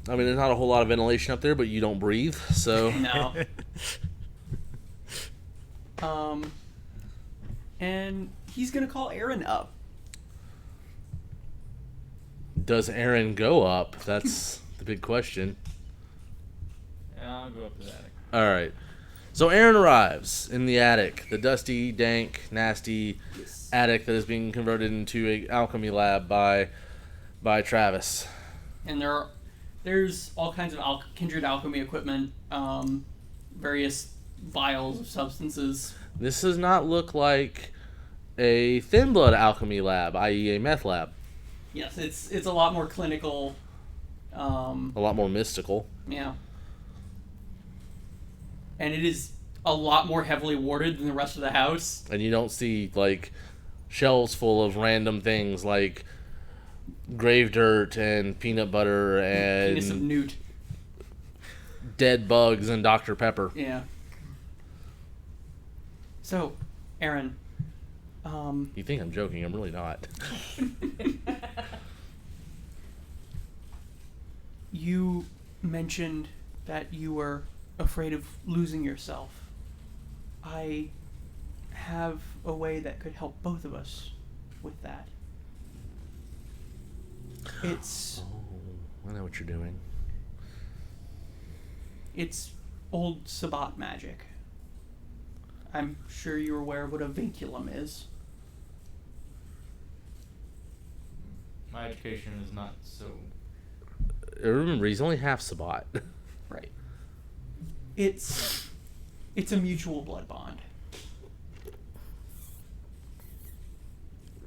I mean, there's not a whole lot of ventilation up there, but you don't breathe, so. no. And he's gonna call Aaron up. Does Aaron go up? That's the big question. Yeah, I'll go up to the attic. All right. So Aaron arrives in the attic, the dusty, dank, nasty attic that is being converted into an alchemy lab by Travis. And there's all kinds of kindred alchemy equipment, various vials of substances. This does not look like a thin blood alchemy lab, i.e. a meth lab. Yes, it's a lot more clinical. A lot more mystical. Yeah. And it is a lot more heavily warded than the rest of the house. And you don't see, like, shelves full of random things like grave dirt and peanut butter Penis of and newt. dead bugs and Dr. Pepper. Yeah. So, Aaron, You think I'm joking, I'm really not. you mentioned that you were afraid of losing yourself. I have a way that could help both of us with that. It's I know what you're doing. It's old Sabbat magic. I'm sure you're aware of what a vinculum is. My education is not so. Remember, he's only half Sabbat. Right. It's a mutual blood bond.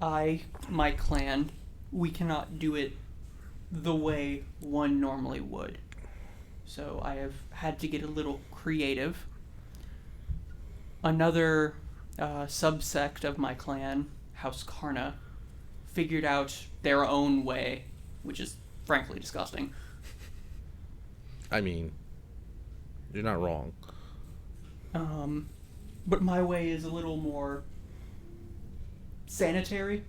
My clan, we cannot do it the way one normally would. So I have had to get a little creative. Another subsect of my clan, House Karna, figured out their own way, which is frankly disgusting. I mean, you're not wrong. But my way is a little more sanitary.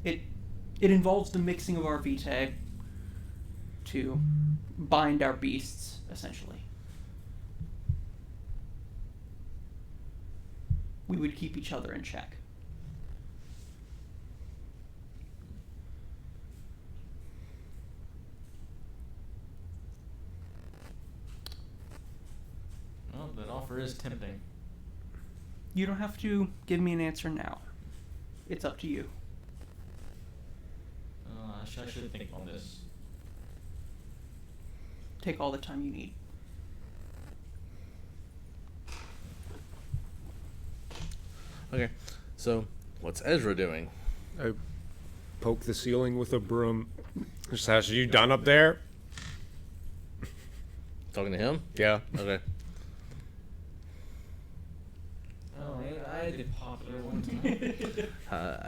It involves the mixing of our vitae to bind our beasts, essentially. We would keep each other in check. Well, that offer is tempting. You don't have to give me an answer now. It's up to you. I should think on this. Take all the time you need. Okay, so what's Ezra doing? I poke the ceiling with a broom. Just ask, you done up there? Talking to him? Yeah. Okay. Oh, I did popular one time.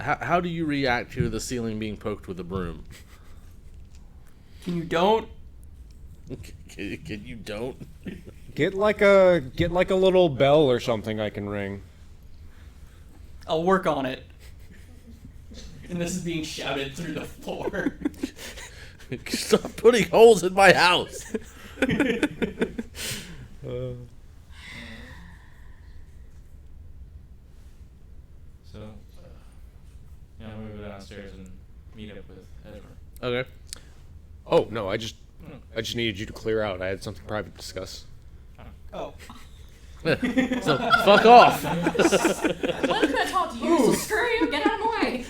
How do you react to the ceiling being poked with a broom? Can you don't? Can you don't? Get like a little bell or something I can ring. I'll work on it. And this is being shouted through the floor. Stop putting holes in my house. So, yeah, I'm gonna go downstairs and meet up with Ezra. Okay. Oh no, I just needed you to clear out. I had something private to discuss. Oh. So fuck off. Wasn't gonna talk to you, so screw you, get out of my way.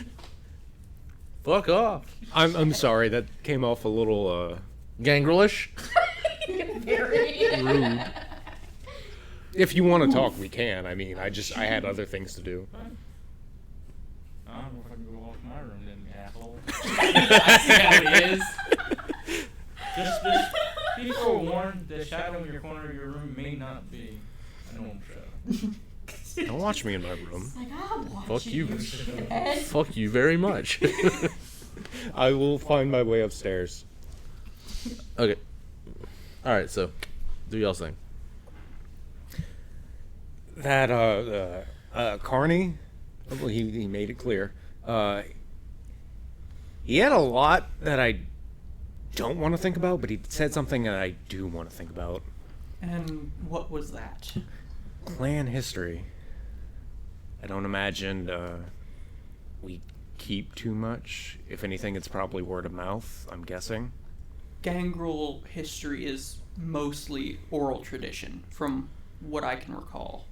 Fuck off. I'm sorry, that came off a little Gangrelish. Very rude. If you want to talk, we can. I mean, I had other things to do. I don't know if I fucking go off my room, then, asshole. I see how he is. Just be forewarned, the shadow in your corner of your room may not be a normal shadow. Don't watch me in my room. Like, I'll watch Fuck you. shithead. Fuck you very much. I will find my way upstairs. Okay. All right. So, do y'all sing? That Carney, well, he made it clear. He had a lot that I don't want to think about, but he said something that I do want to think about. And what was that? Clan history. I don't imagine we keep too much. If anything, it's probably word of mouth, I'm guessing. Gangrel history is mostly oral tradition, from what I can recall.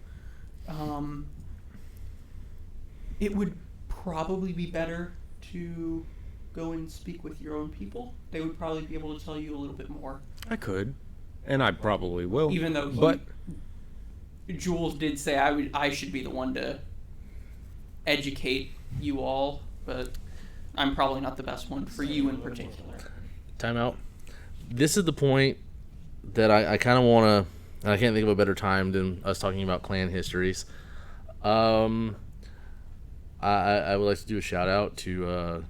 It would probably be better to go and speak with your own people. They would probably be able to tell you a little bit more. I could, and I probably will. Even though but Jules did say I should be the one to educate you all, but I'm probably not the best one for you in particular. Time out. This is the point that I kind of want to, and I can't think of a better time than us talking about clan histories. I would like to do a shout out to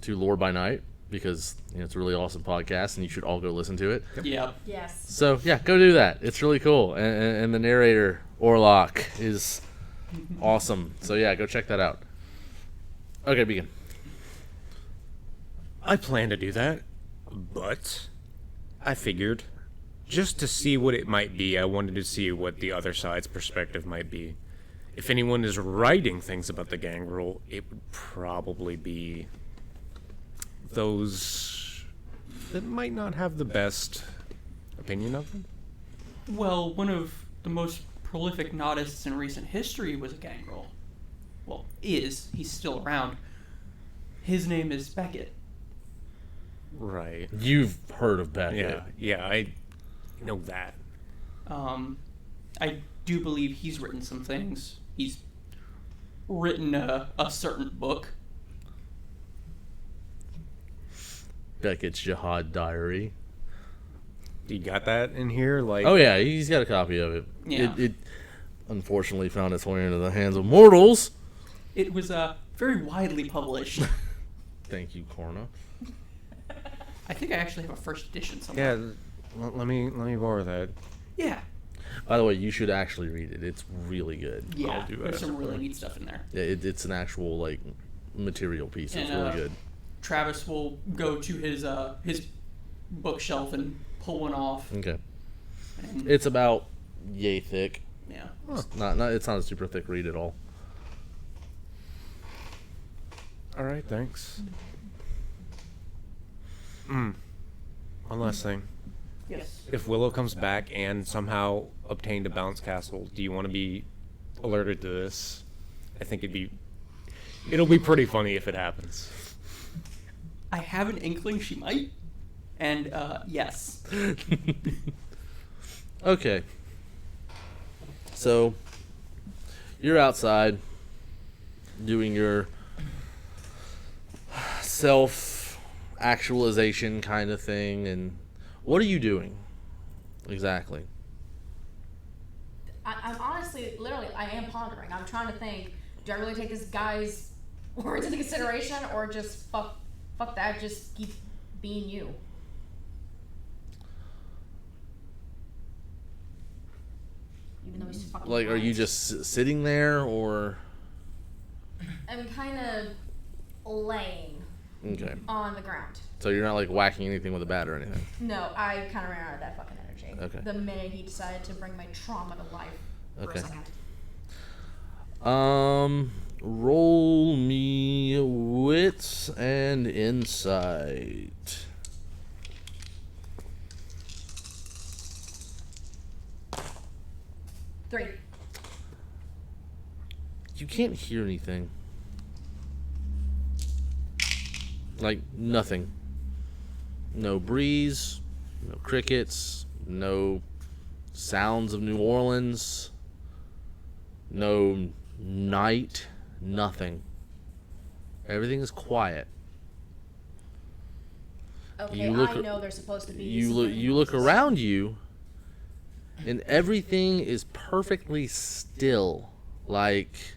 Lore by Night, because it's a really awesome podcast and you should all go listen to it. Yeah. Yes. So yeah, go do that. It's really cool, and the narrator Orlok is awesome. So yeah, go check that out. Okay, begin. I plan to do that, but I figured just to see what it might be, I wanted to see what the other side's perspective might be. If anyone is writing things about the gangrel, it would probably be those that might not have the best opinion of them. Well, one of the most prolific nautists in recent history was a gangrel. Well, he's still around. His name is Beckett. Right. You've heard of Beckett. Yeah, I know that. I do believe he's written some things. He's written a certain book. Beckett's Jihad Diary. You got that in here? Like, Oh yeah, he's got a copy of it. Yeah. It unfortunately found its way into the hands of mortals. It was very widely published. Thank you, Corna. I think I actually have a first edition somewhere. yeah. Let me borrow that. Yeah. By the way, you should actually read it. It's really good. Yeah. I'll do There's that. some really neat stuff in there. Yeah, it's an actual material piece. It's And, really good. Travis will go to his bookshelf and pull one off. Okay. And, It's about yay thick. yeah. It's not a super thick read at all. All right, thanks. One last thing. Yes. If Willow comes back and somehow obtained a bounce castle, do you want to be alerted to this? I think it'll be pretty funny if it happens. I have an inkling she might. And yes. Okay. So, you're outside doing your self-actualization kind of thing, and what are you doing exactly? I'm honestly, literally, I am pondering. I'm trying to think, do I really take this guy's words into consideration, or just fuck that, just keep being you? Even though he's fucking Like, are you right. just sitting there, or... I'm kind of laying Okay. on the ground. So you're not, whacking anything with a bat or anything? No, I kind of ran out of that fucking energy. Okay. The minute he decided to bring my trauma to life for Okay. a second. Roll me wits and insight. Three. You can't hear anything. Nothing. No breeze, no crickets, no sounds of New Orleans, no night, nothing. Everything is quiet. Okay, You look- I know there's supposed to be. You look around you, and everything is perfectly still. Like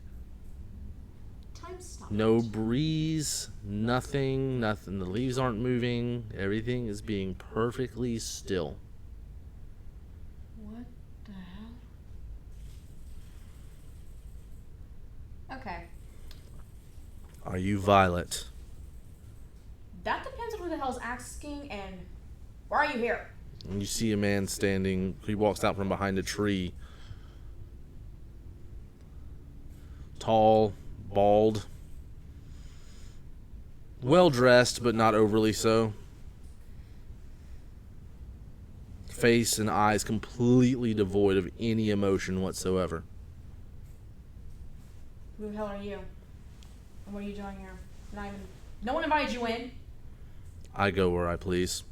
Time stop. no breeze, nothing. The leaves aren't moving. Everything is being perfectly still. What the hell? Okay. Are you Violet? That depends on who the hell's asking and why are you here? And you see a man standing. He walks out from behind a tree. Tall, bald, well dressed, but not overly so. Face and eyes completely devoid of any emotion whatsoever. Who the hell are you? And what are you doing here? No one invited you in. I go where I please.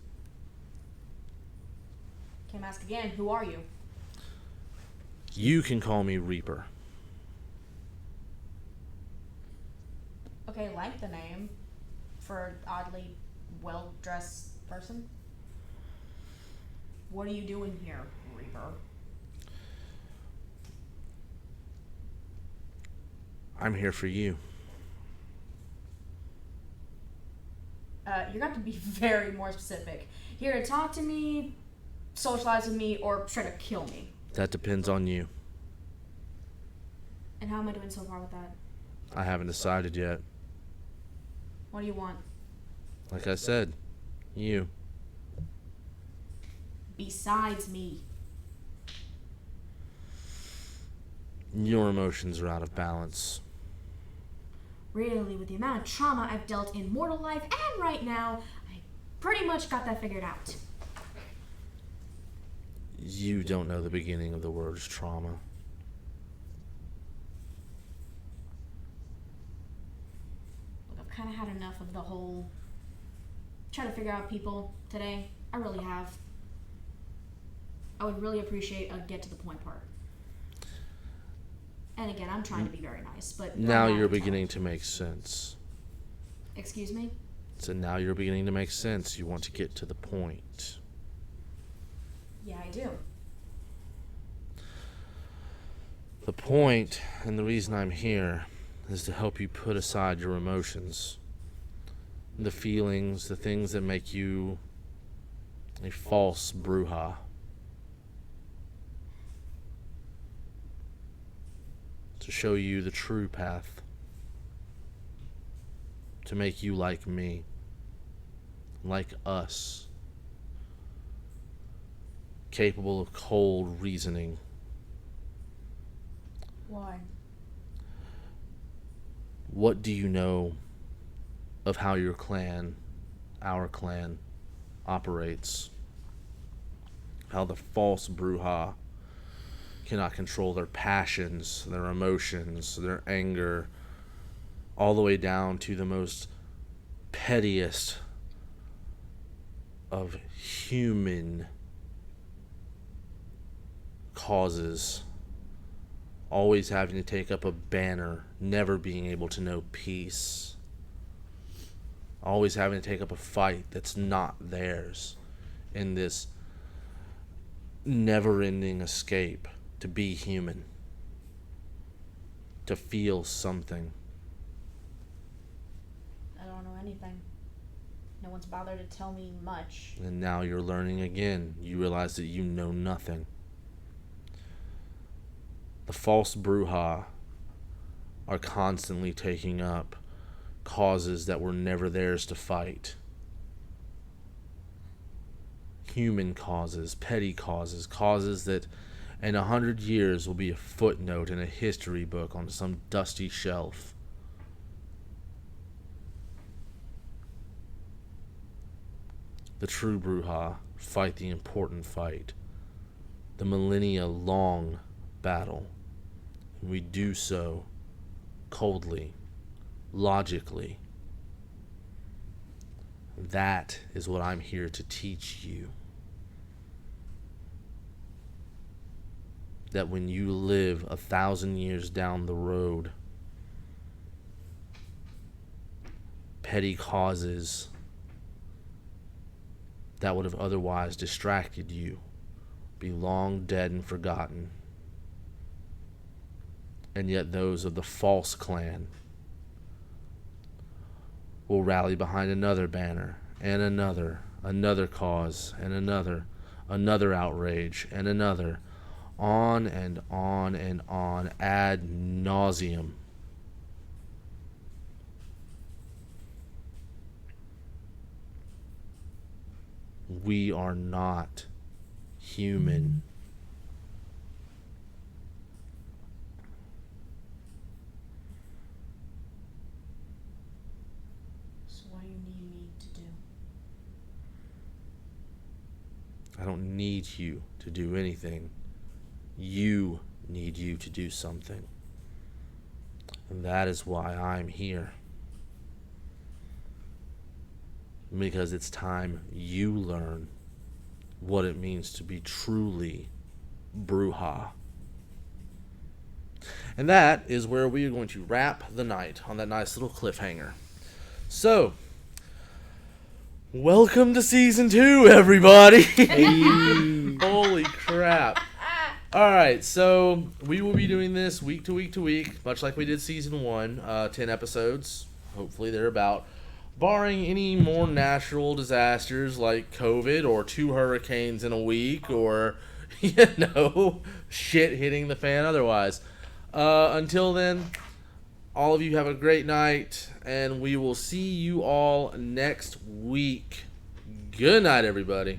Can't ask again. Who are you? You can call me Reaper. Okay, like the name for an oddly well-dressed person. What are you doing here, Reaper? I'm here for you. You're going to have to be very more specific. Here to talk to me, socialize with me, or try to kill me. That depends on you. And how am I doing so far with that? I haven't decided yet. What do you want? Like I said, you. Besides me. Your emotions are out of balance. Really, with the amount of trauma I've dealt in mortal life and right now, I pretty much got that figured out. You don't know the beginning of the word trauma. Look, I've kind of had enough of the whole try to figure out people today. I really have. I would really appreciate a get to the point part. And again, I'm trying to be very nice, but Now I'm you're not beginning to make sense. Excuse me? So now you're beginning to make sense. You want to get to the point. Yeah, I do. The point, and the reason I'm here, is to help you put aside your emotions. The feelings, the things that make you a false Bruja. To show you the true path. To make you like me. Like us. Capable of cold reasoning. Why? What do you know of how your clan, our clan, operates? How the false Bruja cannot control their passions, their emotions, their anger, all the way down to the most pettiest of human causes, always having to take up a banner, never being able to know peace, always having to take up a fight that's not theirs, in this never-ending escape to be human, to feel something. I don't know anything. No one's bothered to tell me much. And now you're learning again. You realize that you know nothing. The false Bruja are constantly taking up causes that were never theirs to fight. Human causes, petty causes, causes that in 100 years will be a footnote in a history book on some dusty shelf. The true Bruja fight the important fight, the millennia-long battle. And we do so coldly, logically. That is what I'm here to teach you. That when you live 1,000 years down the road, petty causes that would have otherwise distracted you be long dead and forgotten. And yet those of the false clan will rally behind another banner and another cause and another outrage and another, on and on and on ad nauseum. We are not human. So what do you need me to do? I don't need you to do anything. You need you to do something. And that is why I'm here. Because it's time you learn what it means to be truly Bruja. And that is where we are going to wrap the night on that nice little cliffhanger. So, welcome to season 2, everybody. Holy crap. Alright, so we will be doing this week to week to week, much like we did season 1, 10 episodes. Hopefully they're about, barring any more natural disasters like COVID or 2 hurricanes in a week or, shit hitting the fan otherwise. Until then, all of you have a great night, and we will see you all next week. Good night, everybody.